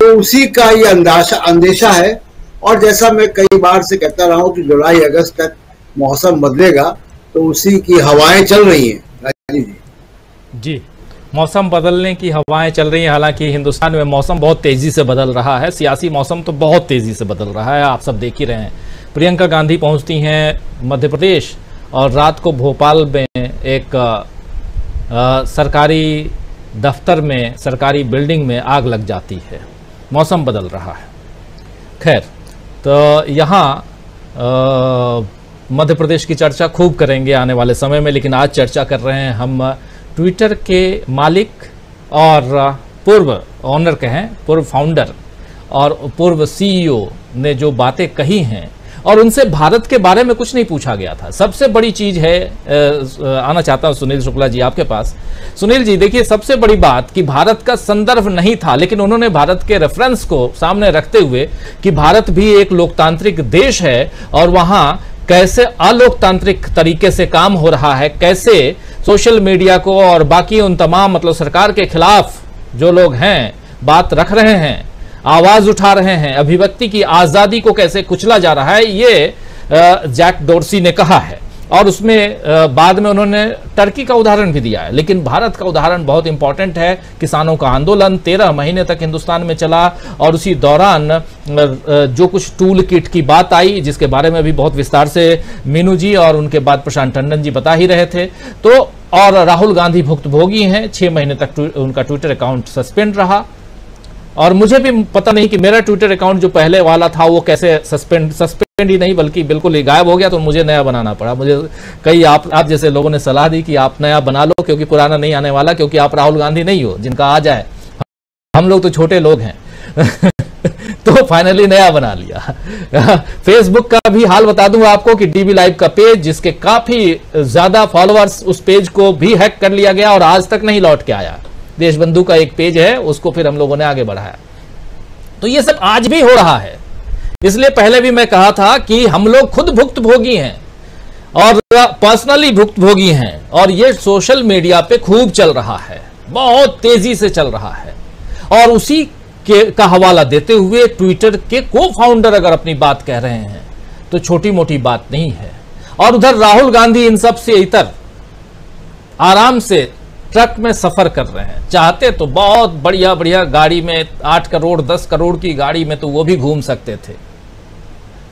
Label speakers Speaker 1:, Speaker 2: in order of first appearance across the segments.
Speaker 1: तो उसी का ये अंदेशा है। और जैसा मैं कई बार से कहता रहा हूँ कि जुलाई अगस्त तक मौसम बदलेगा, तो उसी की हवाएं चल रही हैं राजीव जी।
Speaker 2: जी, मौसम बदलने की हवाएं चल रही हैं। हालांकि हिंदुस्तान में मौसम बहुत तेजी से बदल रहा है, सियासी मौसम तो बहुत तेजी से बदल रहा है, आप सब देख ही रहे हैं। प्रियंका गांधी पहुंचती हैं मध्य प्रदेश और रात को भोपाल में एक सरकारी दफ्तर में, सरकारी बिल्डिंग में आग लग जाती है। मौसम बदल रहा है। खैर, तो यहाँ मध्य प्रदेश की चर्चा खूब करेंगे आने वाले समय में, लेकिन आज चर्चा कर रहे हैं हम ट्विटर के मालिक और पूर्व ऑनर कहें, पूर्व फाउंडर और पूर्व सीईओ ने जो बातें कही हैं, और उनसे भारत के बारे में कुछ नहीं पूछा गया था। सबसे बड़ी चीज है, आना चाहता हूं सुनील शुक्ला जी आपके पास। सुनील जी देखिए, सबसे बड़ी बात कि भारत का संदर्भ नहीं था, लेकिन उन्होंने भारत के रेफरेंस को सामने रखते हुए कि भारत भी एक लोकतांत्रिक देश है और वहां कैसे अलोकतांत्रिक तरीके से काम हो रहा है, कैसे सोशल मीडिया को और बाकी उन तमाम मतलब सरकार के खिलाफ जो लोग हैं बात रख रहे हैं, आवाज उठा रहे हैं, अभिव्यक्ति की आजादी को कैसे कुचला जा रहा है, ये जैक डोर्सी ने कहा है। और उसमें बाद में उन्होंने टर्की का उदाहरण भी दिया है, लेकिन भारत का उदाहरण बहुत इंपॉर्टेंट है। किसानों का आंदोलन 13 महीने तक हिंदुस्तान में चला और उसी दौरान जो कुछ टूल किट की बात आई, जिसके बारे में भी बहुत विस्तार से मीनू जी और उनके बाद प्रशांत टंडन जी बता ही रहे थे। तो और राहुल गांधी भुक्तभोगी हैं, 6 महीने तक उनका ट्विटर अकाउंट सस्पेंड रहा। और मुझे भी पता नहीं कि मेरा ट्विटर अकाउंट जो पहले वाला था वो कैसे सस्पेंड ही नहीं बल्कि बिल्कुल ही गायब हो गया, तो मुझे नया बनाना पड़ा। मुझे कई आप जैसे लोगों ने सलाह दी कि आप नया बना लो क्योंकि पुराना नहीं आने वाला, क्योंकि आप राहुल गांधी नहीं हो जिनका आ जाए, हम लोग तो छोटे लोग हैं। तो फाइनली नया बना लिया। फेसबुक का भी हाल बता दूं आपको कि डीबी लाइव का पेज, जिसके काफी ज्यादा फॉलोअर्स, उस पेज को भी हैक कर लिया गया और आज तक नहीं लौट के आया। देशबंधु का एक पेज है, उसको फिर हम लोगों ने आगे बढ़ाया। तो ये सब आज भी हो रहा है। इसलिए पहले भी मैं कहा था कि हम लोग खुद भुक्तभोगी हैं और पर्सनली भुक्तभोगी हैं, और ये सोशल मीडिया पे खूब चल रहा है, बहुत तेजी से चल रहा है। और उसी का हवाला देते हुए ट्विटर के को फाउंडर अगर अपनी बात कह रहे हैं तो छोटी मोटी बात नहीं है। और उधर राहुल गांधी इन सब से इतर आराम से ट्रक में सफर कर रहे हैं। चाहते तो बहुत बढ़िया बढ़िया गाड़ी में 8 करोड़ 10 करोड़ की गाड़ी में तो वो भी घूम सकते थे,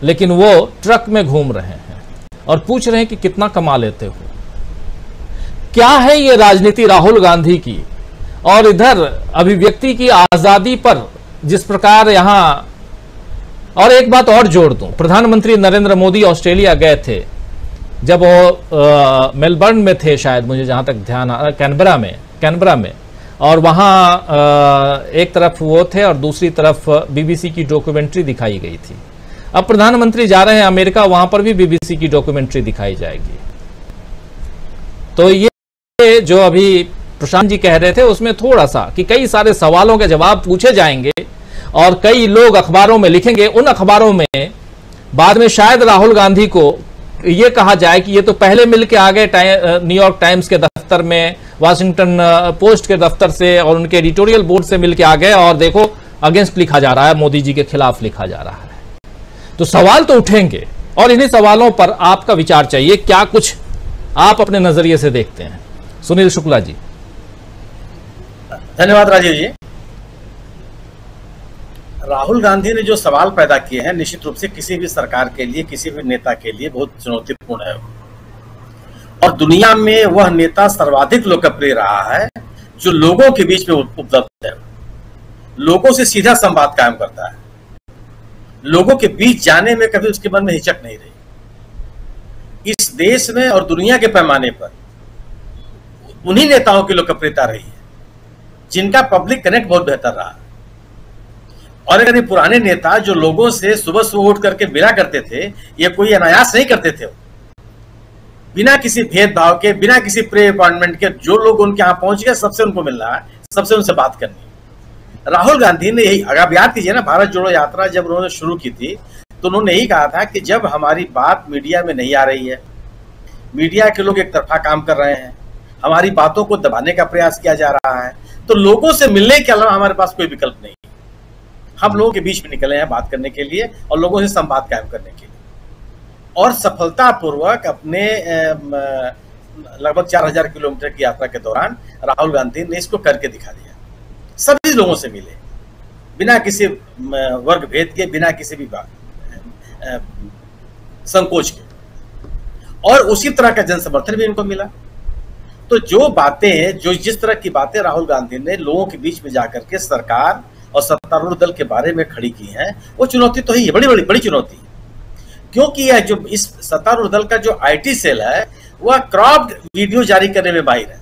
Speaker 2: लेकिन वो ट्रक में घूम रहे हैं और पूछ रहे हैं कि कितना कमा लेते हो। क्या है ये राजनीति राहुल गांधी की। और इधर अभिव्यक्ति की आजादी पर जिस प्रकार यहां, और एक बात और जोड़ दूं, प्रधानमंत्री नरेंद्र मोदी ऑस्ट्रेलिया गए थे जब वो मेलबर्न में थे शायद, मुझे जहां तक ध्यान आ, कैनबरा में, और वहां एक तरफ वो थे और दूसरी तरफ बीबीसी की डॉक्यूमेंट्री दिखाई गई थी। अब प्रधानमंत्री जा रहे हैं अमेरिका, वहां पर भी बीबीसी की डॉक्यूमेंट्री दिखाई जाएगी। तो ये जो अभी प्रशांत जी कह रहे थे उसमें थोड़ा सा कि कई सारे सवालों के जवाब पूछे जाएंगे और कई लोग अखबारों में लिखेंगे, उन अखबारों में बाद में शायद राहुल गांधी को ये कहा जाए कि ये तो पहले मिलके आ गए न्यूयॉर्क टाइम्स के दफ्तर में, वाशिंगटन पोस्ट के दफ्तर से और उनके एडिटोरियल बोर्ड से मिलके आ गए, और देखो अगेंस्ट लिखा जा रहा है, मोदी जी के खिलाफ लिखा जा रहा है। तो सवाल तो उठेंगे और इन्हीं सवालों पर आपका विचार चाहिए, क्या कुछ आप अपने नजरिए से देखते हैं। सुनील शुक्ला जी।
Speaker 3: धन्यवाद राजीव जी। राहुल गांधी ने जो सवाल पैदा किए हैं निश्चित रूप से किसी भी सरकार के लिए, किसी भी नेता के लिए बहुत चुनौतीपूर्ण है। और दुनिया में वह नेता सर्वाधिक लोकप्रिय रहा है जो लोगों के बीच में उपलब्ध है, लोगों से सीधा संवाद कायम करता है, लोगों के बीच जाने में कभी उसके मन में हिचक नहीं रही। इस देश में और दुनिया के पैमाने पर उन्हीं नेताओं की लोकप्रियता रही है जिनका पब्लिक कनेक्ट बहुत बेहतर रहा। और अगर ये पुराने नेता जो लोगों से सुबह सुबह उठ करके मिला करते थे, ये कोई अनायास नहीं करते थे, बिना किसी भेदभाव के, बिना किसी प्री अपॉइंटमेंट के, जो लोग उनके यहां पहुंच गए सबसे उनको मिलना है, सबसे उनसे बात करनी। राहुल गांधी ने यही, अगर आप याद कीजिए ना, भारत जोड़ो यात्रा जब उन्होंने शुरू की थी तो उन्होंने यही कहा था कि जब हमारी बात मीडिया में नहीं आ रही है, मीडिया के लोग एक तरफा काम कर रहे हैं, हमारी बातों को दबाने का प्रयास किया जा रहा है, तो लोगों से मिलने के अलावा हमारे पास कोई विकल्प नहीं। हम लोगों के बीच में निकले हैं बात करने के लिए और लोगों से संवाद कायम करने के लिए। और सफलतापूर्वक अपने लगभग 4000 किलोमीटर की यात्रा के दौरान राहुल गांधी ने इसको करके दिखा दिया। सभी लोगों से मिले, बिना किसी वर्ग भेद के, बिना किसी भी संकोच के, और उसी तरह का जन समर्थन भी इनको मिला। तो जो बातें, जो जिस तरह की बातें राहुल गांधी ने लोगों के बीच में जाकर के सरकार और सत्तारूढ़ दल के बारे में खड़ी की हैं, वो चुनौती तो है, बड़ी चुनौती। क्योंकि यह जो इस सत्तारूढ़ दल का जो आईटी सेल है वह क्रॉप्ड वीडियो जारी करने में माहिर है।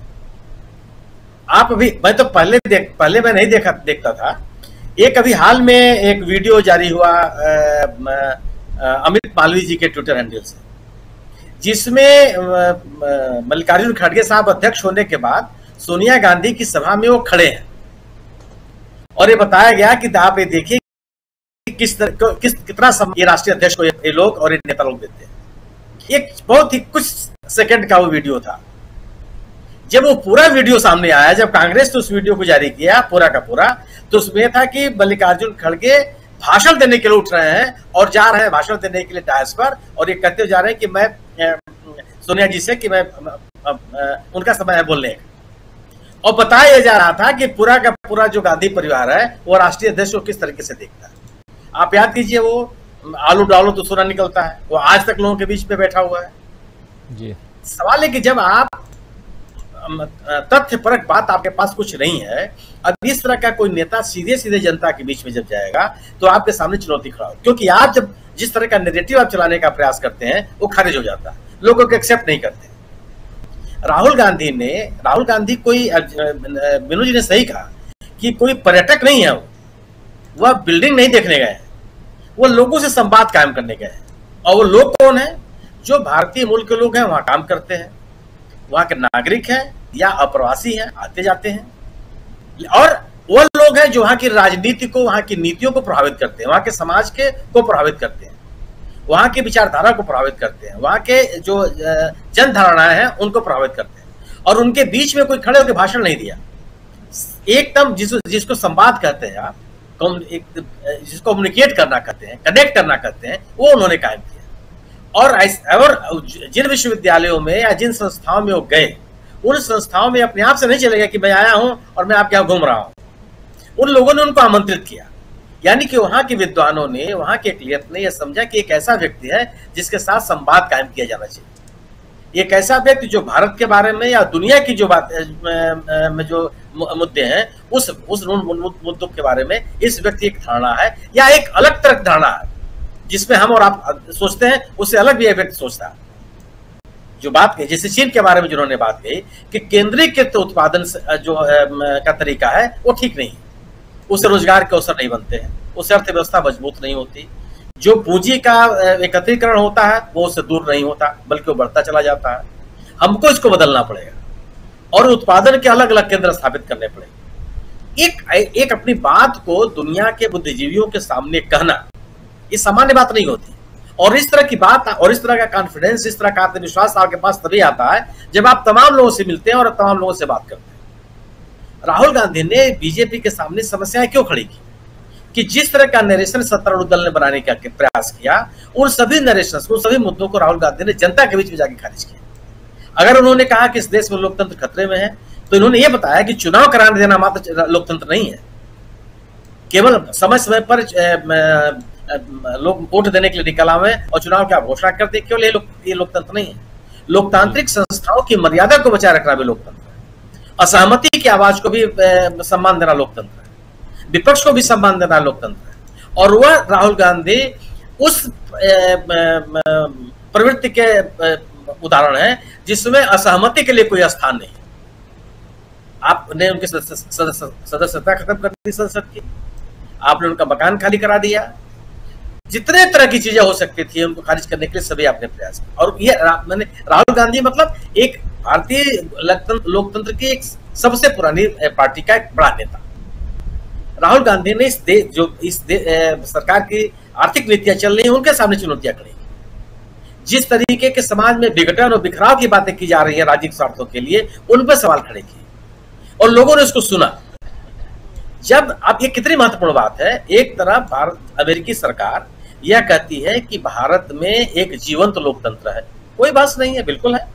Speaker 3: आप अभी, मैं तो पहले मैं नहीं देखता था। एक अभी हाल में एक वीडियो जारी हुआ अमित मालवीय जी के ट्विटर हैंडल से, जिसमें मल्लिकार्जुन खड़गे साहब अध्यक्ष होने के बाद सोनिया गांधी की सभा में वो खड़े हैं और ये बताया गया कि आप ये देखिए कितना समय ये राष्ट्रीय अध्यक्ष को ये लोग और ये नेता लोग देते हैं। एक बहुत ही कुछ सेकंड का वो वीडियो था। जब वो पूरा वीडियो सामने आया, जब कांग्रेस ने उस वीडियो को जारी किया पूरा का पूरा, तो उसमें था कि मल्लिकार्जुन खड़गे भाषण देने के लिए उठ रहे हैं और जा रहे हैं भाषण देने के लिए डायस पर, और ये कहते जा रहे हैं कि मैं सोनिया जी से कि मैं उनका समय है बोलने का। और बताया जा रहा था कि पूरा का पूरा जो गांधी परिवार है वो राष्ट्रीय अध्यक्ष को किस तरीके से देखता है। आप याद कीजिए, वो आलू डालो तो सोना निकलता है, वो आज तक लोगों के बीच में बैठा हुआ है जी। सवाल है कि जब आप तथ्यपरक बात आपके पास कुछ नहीं है, अब इस तरह का कोई नेता सीधे जनता के बीच में जब जाएगा तो आपके सामने चुनौती खड़ा हो, क्योंकि आप जब जिस तरह का नैरेटिव आप चलाने का प्रयास करते हैं वो खारिज हो जाता है, लोगों को एक्सेप्ट नहीं करते। राहुल गांधी कोई, विनोद जी ने सही कहा कि कोई पर्यटक नहीं है, वह बिल्डिंग नहीं देखने गए हैं, वो लोगों से संवाद कायम करने गए हैं। और वो लोग कौन है? जो भारतीय मूल के लोग हैं, वहां काम करते हैं, वहां के नागरिक हैं या अप्रवासी हैं, आते जाते हैं, और वो लोग हैं जो वहां की राजनीति को, वहां की नीतियों को प्रभावित करते हैं, वहां के समाज को प्रभावित करते हैं, वहां की विचारधारा को प्रभावित करते हैं, वहां के जो जन धारणाएं हैं उनको प्रभावित करते हैं। और उनके बीच में कोई खड़े होकर भाषण नहीं दिया, एकदम जिसको संवाद कहते हैं आप, जिसको कम्युनिकेट करना कहते हैं, कनेक्ट करना कहते हैं, वो उन्होंने कायम किया। और जिन विश्वविद्यालयों में या जिन संस्थाओं में वो गए, उन संस्थाओं में अपने आप से नहीं चलेगा कि मैं आया हूं और मैं आपके यहां घूम रहा हूं। उन लोगों ने उनको आमंत्रित किया, यानी कि वहां के विद्वानों ने, वहां के एक्लियत ने यह समझा कि एक ऐसा व्यक्ति है जिसके साथ संवाद कायम किया जाना चाहिए। एक ऐसा व्यक्ति जो भारत के बारे में या दुनिया की जो बात में जो मुद्दे हैं, उस मुद्दों के बारे में इस व्यक्ति एक धारणा है या एक अलग तरह की धारणा है, जिसमें हम और आप सोचते हैं उससे अलग भी एक व्यक्ति सोचता है। जो बात कही, जैसे चीन के बारे में जिन्होंने बात कही कि केंद्रीकृत उत्पादन जो का तरीका है वो ठीक नहीं है, उससे रोजगार के अवसर नहीं बनते हैं, उससे अर्थव्यवस्था मजबूत नहीं होती, जो पूंजी का एकत्रीकरण होता है वो उससे दूर नहीं होता बल्कि वो बढ़ता चला जाता है। हमको इसको बदलना पड़ेगा और उत्पादन के अलग अलग केंद्र स्थापित करने पड़ेंगे। एक अपनी बात को दुनिया के बुद्धिजीवियों के सामने कहना ये सामान्य बात नहीं होती, और इस तरह की बात और इस तरह का कॉन्फिडेंस, इस तरह का आत्मविश्वास आपके पास तभी आता है जब आप तमाम लोगों से मिलते हैं और तमाम लोगों से बात करते हैं। राहुल गांधी ने बीजेपी के सामने समस्याएं क्यों खड़ी की कि जिस तरह का नरेशन सत्तारूढ़ दल ने बनाने का प्रयास किया, उन सभी नरेशन, उन सभी मुद्दों को राहुल गांधी ने जनता के बीच में जाके खारिज किया। अगर उन्होंने कहा कि इस देश में लोकतंत्र खतरे में है, तो इन्होंने यह बताया कि चुनाव कराने देना मात्र लोकतंत्र नहीं है, केवल समय समय पर लोग वोट देने के लिए निकल आवे और चुनाव की घोषणा कर दे, केवल ये लोकतंत्र नहीं है। लोकतांत्रिक संस्थाओं की मर्यादा को बचाए रखना भी लोकतंत्र है, असहमति की आवाज को भी सम्मान देना लोकतंत्र है, विपक्ष को भी सम्मान देना लोकतंत्र है। और वह राहुल गांधी उस प्रवृत्ति के उदाहरण है जिसमें असहमति के लिए कोई स्थान नहीं। आपने उनकी सदस्यता खत्म कर दी संसद की, आपने उनका मकान खाली करा दिया, जितने तरह की चीजें हो सकती थी उनको खारिज करने के लिए सभी आपने प्रयास किया। और ये मैंने राहुल गांधी मतलब एक भारतीय लोकतंत्र की एक सबसे पुरानी पार्टी का एक बड़ा नेता। राहुल गांधी ने इस सरकार की आर्थिक नीतियां चल रही हैं उनके सामने चुनौतियां खड़ी की। जिस तरीके के समाज में विघटन और बिखराव की बातें की जा रही है राजनीतिक स्वार्थों के लिए, उन पर सवाल खड़े किए और लोगों ने उसको सुना। जब अब ये कितनी महत्वपूर्ण बात है, एक तरफ भारत अमेरिकी सरकार यह कहती है कि भारत में एक जीवंत लोकतंत्र है, कोई बहस नहीं है, बिल्कुल है,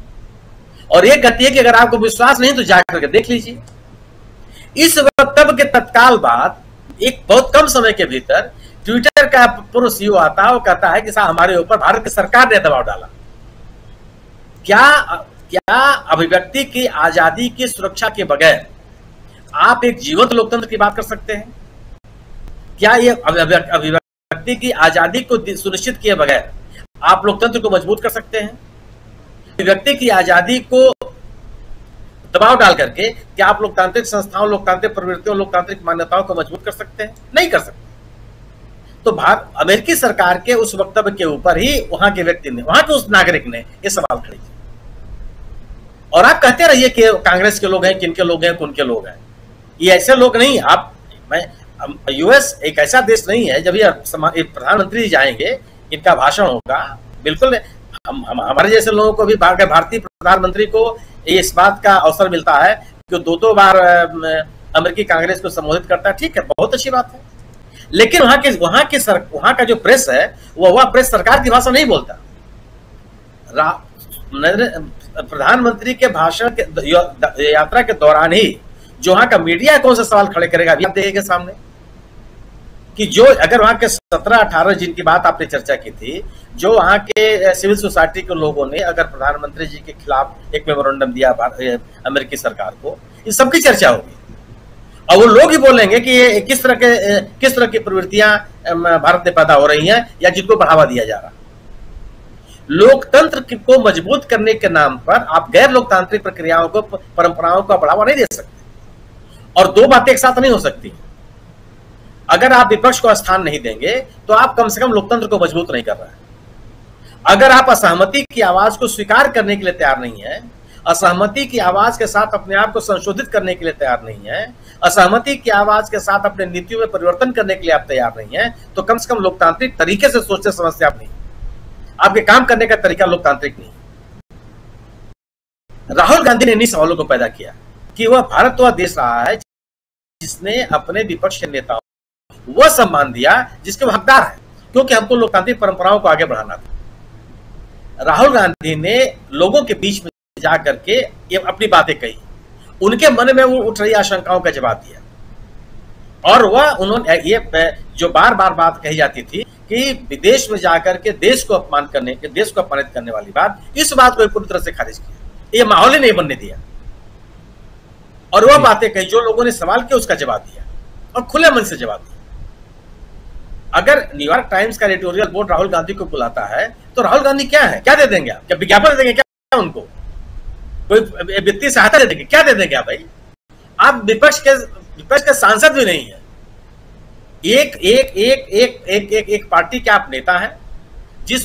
Speaker 3: और ये कहती है कि अगर आपको विश्वास नहीं तो जाकर के देख लीजिए। इस वक्तव्य के तत्काल बाद एक बहुत कम समय के भीतर ट्विटर का पूर्व सीईओ आता है और कहता है कि साहब हमारे ऊपर भारत की सरकार ने दबाव डाला। क्या अभिव्यक्ति की आजादी की सुरक्षा के बगैर आप एक जीवंत लोकतंत्र की बात कर सकते हैं? क्या ये अभिव्यक्ति की आजादी को सुनिश्चित किए बगैर आप लोकतंत्र को मजबूत कर सकते हैं? अभिव्यक्ति की आजादी को दबाव डाल करके क्या आप लोकतांत्रिक संस्थाओं, लोकतांत्रिक प्रवृत्तियों, लोकतांत्रिक मान्यताओं को मजबूत कर सकते हैं? नहीं कर सकते। तो अमेरिकी सरकार के उस वक्तव्य के ऊपर ही वहां के व्यक्ति ने, वहां के उस नागरिक ने ये सवाल खड़े किए। और आप कहते रहिए कि कांग्रेस के लोग हैं, किनके लोग हैं, उनके लोग हैं, ये ऐसे लोग नहीं। यूएस एक ऐसा देश नहीं है, जब ये प्रधानमंत्री जाएंगे, इनका भाषण होगा, बिल्कुल हमारे जैसे लोगों को भी भारतीय प्रधानमंत्री को इस बात का अवसर मिलता है कि दो बार अमेरिकी कांग्रेस को संबोधित करता है, ठीक है, बहुत अच्छी बात है। लेकिन वहां का जो प्रेस है वह प्रेस सरकार की भाषा नहीं बोलता। प्रधानमंत्री के भाषण के यात्रा के दौरान ही जो वहां का मीडिया कौन सा सवाल खड़े करेगा, अभी आप देखेंगे सामने कि जो अगर वहां के 17-18 जिनकी बात आपने चर्चा की थी, जो वहां के सिविल सोसाइटी के लोगों ने अगर प्रधानमंत्री जी के खिलाफ एक मेमोरेंडम दिया अमेरिकी सरकार को, इस सबकी चर्चा होगी और वो लोग ही बोलेंगे कि ये किस तरह की प्रवृत्तियां भारत में पैदा हो रही हैं या जिनको बढ़ावा दिया जा रहा। लोकतंत्र को मजबूत करने के नाम पर आप गैर लोकतांत्रिक प्रक्रियाओं को, परंपराओं को बढ़ावा नहीं दे सकते, और दो बातें एक साथ नहीं हो सकती। अगर आप विपक्ष को स्थान नहीं देंगे तो आप कम से कम लोकतंत्र को मजबूत नहीं कर रहे हैं। अगर आप असहमति की आवाज को स्वीकार करने के लिए तैयार नहीं है, असहमति की आवाज के साथ अपने आप को संशोधित करने के लिए तैयार नहीं है, असहमति की आवाज के साथ अपने नीतियों में परिवर्तन करने के लिए आप तैयार नहीं है, तो कम से कम लोकतांत्रिक तरीके से सोचते समझते आप नहीं, आपके काम करने का तरीका लोकतांत्रिक नहीं। राहुल गांधी ने इन्हीं सवालों को पैदा किया कि वह भारत वह देश रहा है जिसने अपने विपक्ष के नेताओं वह सम्मान दिया जिसके वो हकदार है, क्योंकि हमको लोकतांत्रिक परंपराओं को आगे बढ़ाना था। राहुल गांधी ने लोगों के बीच में जाकर के ये अपनी बातें कही, उनके मन में वो उठ रही आशंकाओं का जवाब दिया, और वह उन्होंने ये जो बार बार बात कही जाती थी कि विदेश में जाकर के देश को अपमानित करने वाली बात, इस बात को पूरी तरह से खारिज किया, ये माहौल ही नहीं बनने दिया, और वह बातें कही जो लोगों ने सवाल किया उसका जवाब दिया और खुले मन से जवाब दिया। अगर न्यूयॉर्क टाइम्स का एडिटोरियल बोर्ड राहुल गांधी को बुलाता है तो राहुल गांधी क्या है, क्या दे देंगे आप? क्या विज्ञापन दे देंगे क्या उनको? कोई वित्तीय सहायता दे देंगे क्या? दे देंगे आप? भाई आप विपक्ष के सांसद भी नहीं है, एक पार्टी के आप नेता हैं,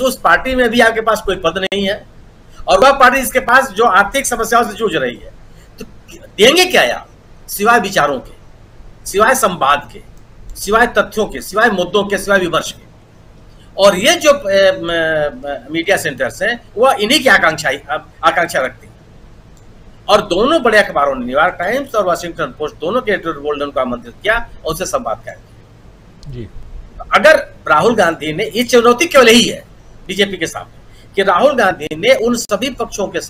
Speaker 3: उस पार्टी में भी आपके पास कोई पद नहीं है, और वह पार्टी जिसके पास जो आर्थिक समस्याओं से जूझ रही है, तो देंगे क्या यार? सिवाय विचारों के, सिवाय संवाद के, सिवाय तथ्यों के, सिवाय मुद्दों के, सिवाय विमर्श के। और ये जो मीडिया सेंटर्स हैं वह इन्हीं की आकांक्षा रखते हैं, और दोनों बड़े अखबारों ने, न्यूयॉर्क टाइम्स और वाशिंगटन पोस्ट, दोनों के एडिटोरियल बोर्ड ने उनको आमंत्रित किया और उससे संवाद कायम किया जी। अगर राहुल गांधी ने, ये चुनौती केवल यही है बीजेपी के सामने कि राहुल गांधी ने उन सभी पक्षों के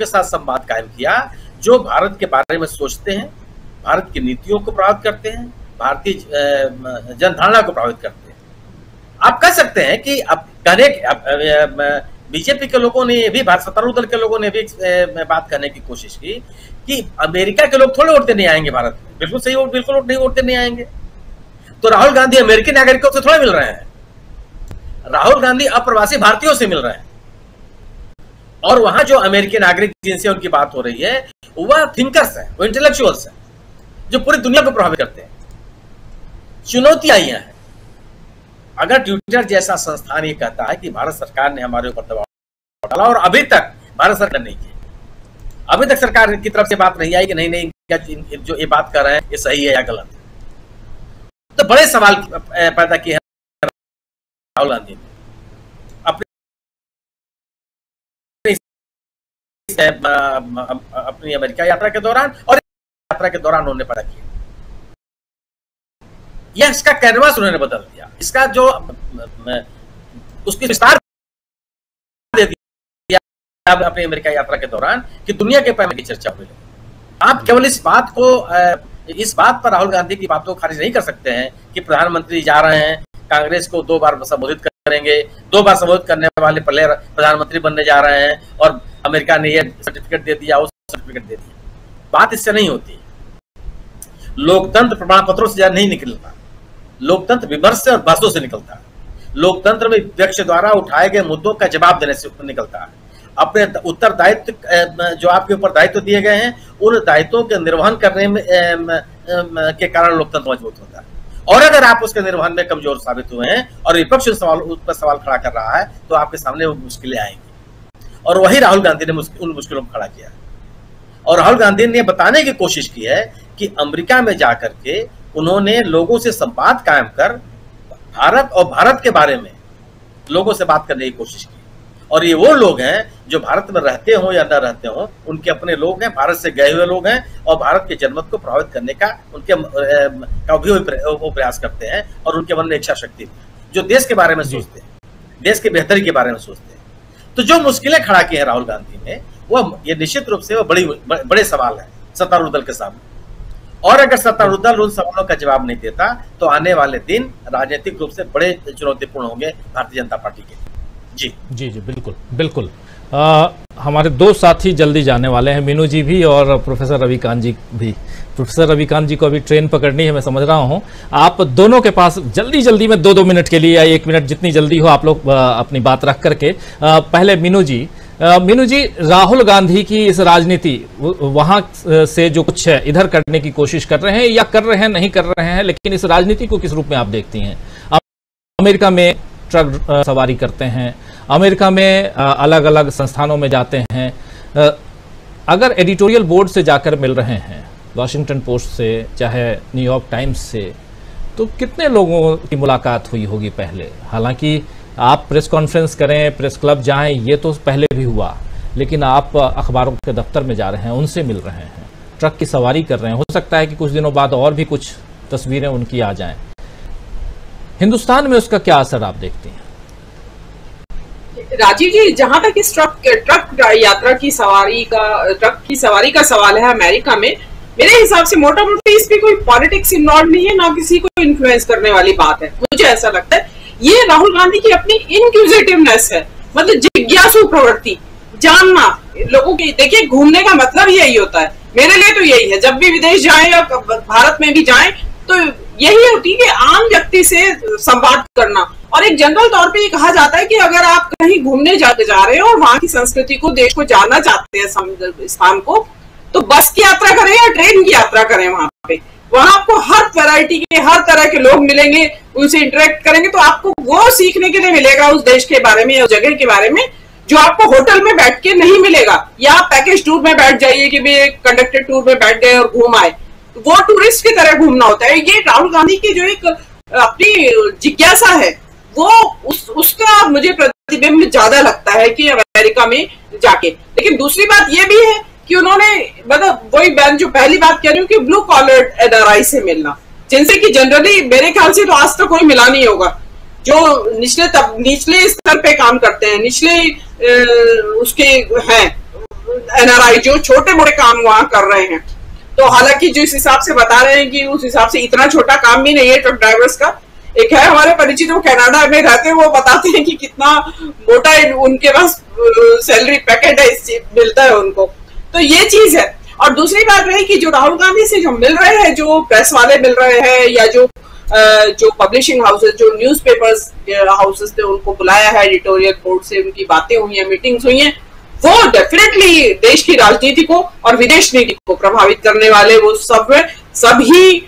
Speaker 3: साथ संवाद कायम किया जो भारत के बारे में सोचते हैं, भारत की नीतियों को प्रभावित करते हैं, भारतीय जनधारणा को प्रभावित करते हैं। आप कह सकते हैं कि अब बीजेपी के लोगों ने भी, भारत सत्तारूढ़ दल के लोगों ने भी बात करने की कोशिश की कि अमेरिका के लोग थोड़े वोटते नहीं आएंगे भारत में, बिल्कुल सही, बिल्कुल नहीं वोटते नहीं आएंगे। तो राहुल गांधी अमेरिकी नागरिकों से थोड़े मिल रहे हैं, राहुल गांधी अप्रवासी भारतीयों से मिल रहे हैं, और वहां जो अमेरिकी नागरिक जिनसे उनकी बात हो रही है वह थिंकर्स हैं, वो इंटेलेक्चुअल्स हैं जो पूरी दुनिया को प्रभावित करते हैं। चुनौतियां आई हैं। अगर ट्विटर जैसा संस्थान ये कहता है कि भारत सरकार ने हमारे ऊपर दबाव डाला, और अभी तक भारत सरकार नहीं की, अभी तक सरकार की तरफ से बात नहीं आई कि नहीं क्या जो ये बात कर रहे हैं ये सही है या गलत है, तो बड़े सवाल पैदा किए हैं राहुल गांधी ने अपनी अमेरिका यात्रा के दौरान, और यात्रा के दौरान उन्होंने पैदा किया। यह इसका कैनवास उन्होंने बदल दिया, इसका जो उसकी विस्तार दे दिया अपनी अमेरिका यात्रा के दौरान कि दुनिया के पैमाने की चर्चा हुई। आप केवल इस बात पर राहुल गांधी की बातों को खारिज नहीं कर सकते हैं कि प्रधानमंत्री जा रहे हैं, कांग्रेस को 2 बार संबोधित करेंगे, 2 बार संबोधित करने वाले पहले प्रधानमंत्री बनने जा रहे हैं और अमेरिका ने ये सर्टिफिकेट दे दिया, वो सर्टिफिकेट दे दिया। बात इससे नहीं होती। लोकतंत्र प्रमाण पत्रों से नहीं निकलता, लोकतंत्र विमर्श से और बहसों से निकलता है। लोकतंत्र में विपक्ष द्वारा उठाए गए मुद्दों का जवाब देने से निकलता है। अपने उत्तरदायित्व जो आपके ऊपर दायित्व दिए गए हैं, उन दायित्वों के निर्वहन करने में के कारण लोकतंत्र मजबूत होता है। और अगर आप उसके निर्वहन में कमजोर साबित हुए हैं और विपक्ष उस पर सवाल खड़ा कर रहा है, तो आपके सामने वो मुश्किलें आएंगी। और वही राहुल गांधी ने उन मुश्किलों को खड़ा किया। और राहुल गांधी ने बताने की कोशिश की है कि अमेरिका में जाकर के उन्होंने लोगों से संवाद कायम कर भारत और भारत के बारे में लोगों से बात करने की कोशिश की। और ये वो लोग हैं जो भारत में रहते हो या न रहते हो, उनके अपने लोग हैं, भारत से गए हुए लोग हैं और भारत के जनमत को प्रभावित करने का उनके भी वो प्रयास करते हैं। और उनके मन में इच्छा शक्ति जो देश के बारे में सोचते हैं, देश की बेहतरी के बारे में सोचते हैं। तो जो मुश्किलें खड़ा की है राहुल गांधी ने, वो ये निश्चित रूप से वो बड़े सवाल है सत्तारूढ़ दल के सामने। और अगर सत्तारूढ़ दल उन सवालों का जवाब नहीं देता, तो आने वाले दिन राजनीतिक रूप से बड़े चुनौतीपूर्ण होंगे भारतीय जनता पार्टी के। जी जी
Speaker 2: जी बिल्कुल बिल्कुल। हमारे 2 साथी जल्दी जाने वाले हैं, मीनू जी भी और प्रोफेसर रविकांत जी भी। प्रोफेसर रविकांत जी को अभी ट्रेन पकड़नी है, मैं समझ रहा हूं। आप दोनों के पास जल्दी जल्दी में 2-2 मिनट के लिए या 1 मिनट, जितनी जल्दी हो आप लोग अपनी बात रख करके। पहले मीनू जी, राहुल गांधी की इस राजनीति वहां से जो कुछ है इधर करने की कोशिश कर रहे हैं या कर रहे हैं, नहीं कर रहे हैं, लेकिन इस राजनीति को किस रूप में आप देखती हैं? अमेरिका में ट्रक सवारी करते हैं, अमेरिका में अलग अलग संस्थानों में जाते हैं। अगर एडिटोरियल बोर्ड से जाकर मिल रहे हैं, वॉशिंगटन पोस्ट से चाहे न्यूयॉर्क टाइम्स से, तो कितने लोगों की मुलाकात हुई होगी पहले? हालांकि आप प्रेस कॉन्फ्रेंस करें, प्रेस क्लब जाएं, ये तो पहले भी हुआ, लेकिन आप अखबारों के दफ्तर में जा रहे हैं, उनसे मिल रहे हैं, ट्रक की सवारी कर रहे हैं। हो सकता है कि कुछ दिनों बाद और भी कुछ तस्वीरें उनकी आ जाएं। हिंदुस्तान में उसका क्या असर आप देखते हैं?
Speaker 4: राजीव जी, जहां तक इस ट्रक यात्रा की सवारी का सवाल है अमेरिका में, मेरे हिसाब से मोटा मोटी इस पे कोई पॉलिटिक्स इन्वॉल्व नहीं है, ना किसी को इन्फ्लुएंस करने वाली बात है। मुझे ऐसा लगता है ये राहुल गांधी की अपनी इनक्यूजिटिवनेस है, मतलब जिज्ञासु प्रवृत्ति, जानना लोगों की। देखिए, घूमने का मतलब यही होता है, मेरे लिए तो यही है। जब भी विदेश जाएं या भारत में भी जाएं, तो यही होती है कि आम व्यक्ति से संवाद करना। और एक जनरल तौर पे ये कहा जाता है कि अगर आप कहीं घूमने जा रहे हो और वहां की संस्कृति को, देश को जानना चाहते हैं, स्थान को, तो बस की यात्रा करें या ट्रेन की यात्रा करें, वहां आपको हर वैरायटी के, हर तरह के लोग मिलेंगे, उनसे इंटरेक्ट करेंगे, तो आपको वो सीखने के लिए मिलेगा उस देश के बारे में या उस जगह के बारे में, जो आपको होटल में बैठ के नहीं मिलेगा। या आप पैकेज टूर में बैठ जाइए कि भाई कंडक्टेड टूर में बैठ गए और घूम आए, वो टूरिस्ट की तरह घूमना होता है। ये राहुल गांधी की जो एक अपनी जिज्ञासा है, वो उसका मुझे प्रतिबिंब ज्यादा लगता है कि अमेरिका में जाके। लेकिन दूसरी बात ये भी है कि उन्होंने, मतलब वही मैं जो पहली बात कह रही हूँ कि ब्लू कॉलर एनआरआई से मिलना, जिनसे कि जनरली मेरे ख्याल से तो आज तक कोई मिला नहीं होगा, जो निचले स्तर पे काम करते हैं, निचले उसके हैं एनआरआई, जो छोटे मोटे काम वहां कर रहे हैं। तो हालांकि जिस हिसाब से बता रहे हैं कि उस हिसाब से इतना छोटा काम भी नहीं है ट्रक ड्राइवर्स का। एक है हमारे परिचित, वो कनाडा में रहते हैं, वो बताते हैं कि कितना मोटा उनके पास सैलरी पैकेट है, मिलता है उनको। तो ये चीज है। और दूसरी बात रही कि जो राहुल गांधी से जो मिल रहे हैं, जो प्रेस वाले मिल रहे हैं या जो पब्लिशिंग हाउसेस, जो न्यूज़पेपर्स हाउसेस थे, उनको बुलाया है एडिटोरियल बोर्ड से, उनकी बातें हुई हैं, मीटिंग्स हुई हैं, वो डेफिनेटली देश की राजनीति को और विदेश नीति को प्रभावित करने वाले वो सब है। सभी